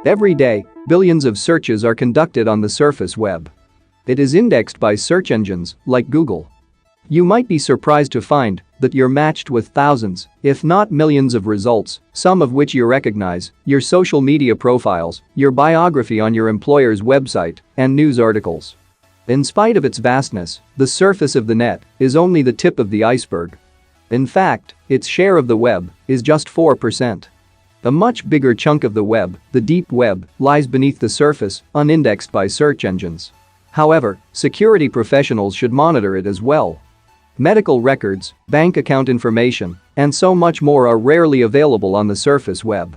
Every day, billions of searches are conducted on the surface web. It is indexed by search engines like Google. You might be surprised to find that you're matched with thousands, if not millions of results, some of which you recognize: your social media profiles, your biography on your employer's website, and news articles. In spite of its vastness, the surface of the net is only the tip of the iceberg. In fact, its share of the web is just 4%. A much bigger chunk of the web, the deep web, lies beneath the surface, unindexed by search engines. However, security professionals should monitor it as well. Medical records, bank account information, and so much more are rarely available on the surface web.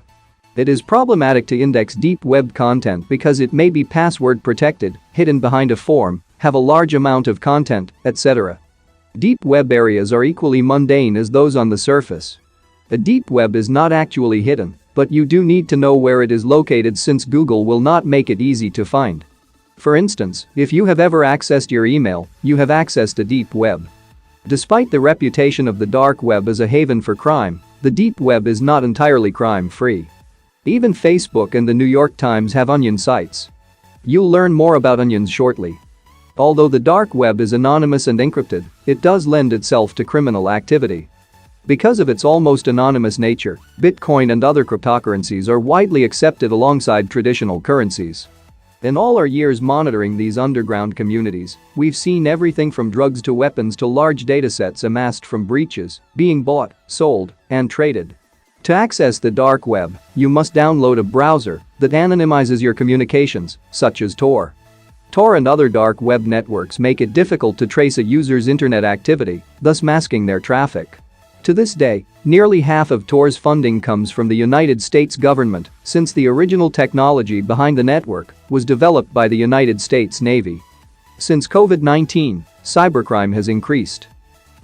It is problematic to index deep web content because it may be password protected, hidden behind a form, have a large amount of content, etc. Deep web areas are equally mundane as those on the surface. A deep web is not actually hidden, but you do need to know where it is located, since Google will not make it easy to find. For instance, if you have ever accessed your email, you have accessed a deep web. Despite the reputation of the dark web as a haven for crime, the deep web is not entirely crime-free. Even Facebook and the New York Times have onion sites. You'll learn more about onions shortly. Although the dark web is anonymous and encrypted, it does lend itself to criminal activity. Because of its almost anonymous nature, Bitcoin and other cryptocurrencies are widely accepted alongside traditional currencies. In all our years monitoring these underground communities, we've seen everything from drugs to weapons to large datasets amassed from breaches, being bought, sold, and traded. To access the dark web, you must download a browser that anonymizes your communications, such as Tor. Tor and other dark web networks make it difficult to trace a user's internet activity, thus masking their traffic. To this day, nearly half of Tor's funding comes from the United States government, since the original technology behind the network was developed by the United States Navy. Since COVID-19, cybercrime has increased.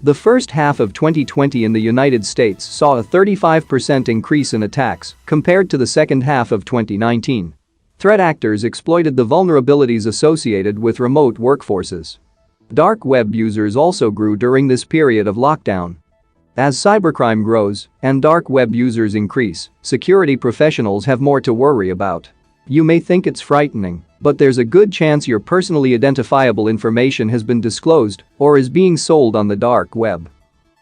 The first half of 2020 in the United States saw a 35% increase in attacks compared to the second half of 2019. Threat actors exploited the vulnerabilities associated with remote workforces. Dark web users also grew during this period of lockdown. As cybercrime grows and dark web users increase, security professionals have more to worry about. You may think it's frightening, but there's a good chance your personally identifiable information has been disclosed or is being sold on the dark web.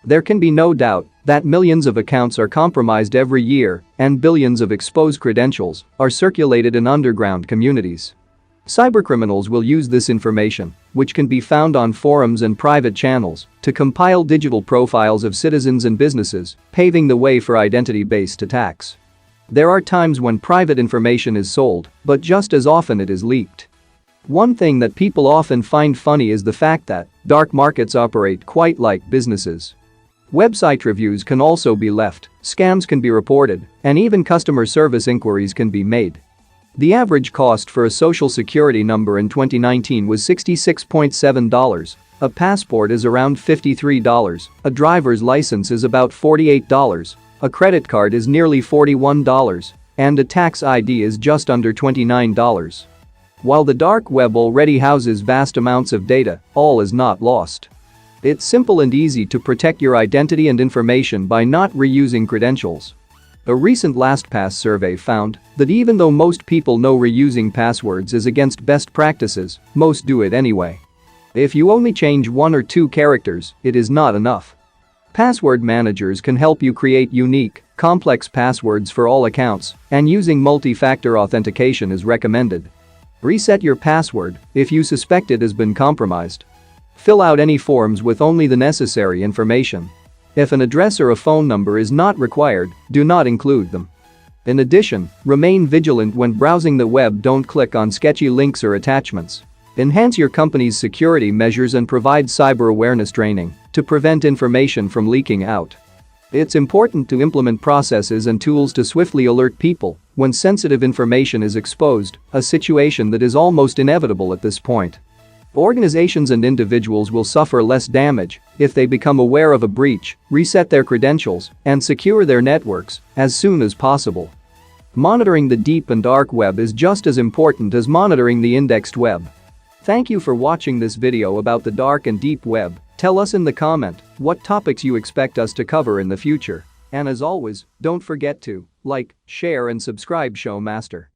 There can be no doubt that millions of accounts are compromised every year and billions of exposed credentials are circulated in underground communities. Cybercriminals will use this information, which can be found on forums and private channels, to compile digital profiles of citizens and businesses, paving the way for identity-based attacks. There are times when private information is sold, but just as often it is leaked. One thing that people often find funny is the fact that dark markets operate quite like businesses. Website reviews can also be left, scams can be reported, and even customer service inquiries can be made. The average cost for a social security number in 2019 was $66.7. A passport is around $53. A driver's license is about $48. A credit card is nearly $41. And a tax ID is just under $29. While the dark web already houses vast amounts of data, all is not lost. It's simple and easy to protect your identity and information by not reusing credentials. A recent LastPass survey found that even though most people know reusing passwords is against best practices, most do it anyway. If you only change 1 or 2 characters, it is not enough. Password managers can help you create unique, complex passwords for all accounts, and using multi-factor authentication is recommended. Reset your password if you suspect it has been compromised. Fill out any forms with only the necessary information. If an address or a phone number is not required, do not include them. In addition, remain vigilant when browsing the web. Don't click on sketchy links or attachments. Enhance your company's security measures and provide cyber awareness training to prevent information from leaking out. It's important to implement processes and tools to swiftly alert people when sensitive information is exposed, a situation that is almost inevitable at this point. Organizations and individuals will suffer less damage if they become aware of a breach, reset their credentials, and secure their networks as soon as possible. Monitoring the deep and dark web is just as important as monitoring the indexed web. Thank you for watching this video about the dark and deep web. Tell us in the comment what topics you expect us to cover in the future. And as always, don't forget to like, share and subscribe Show Master.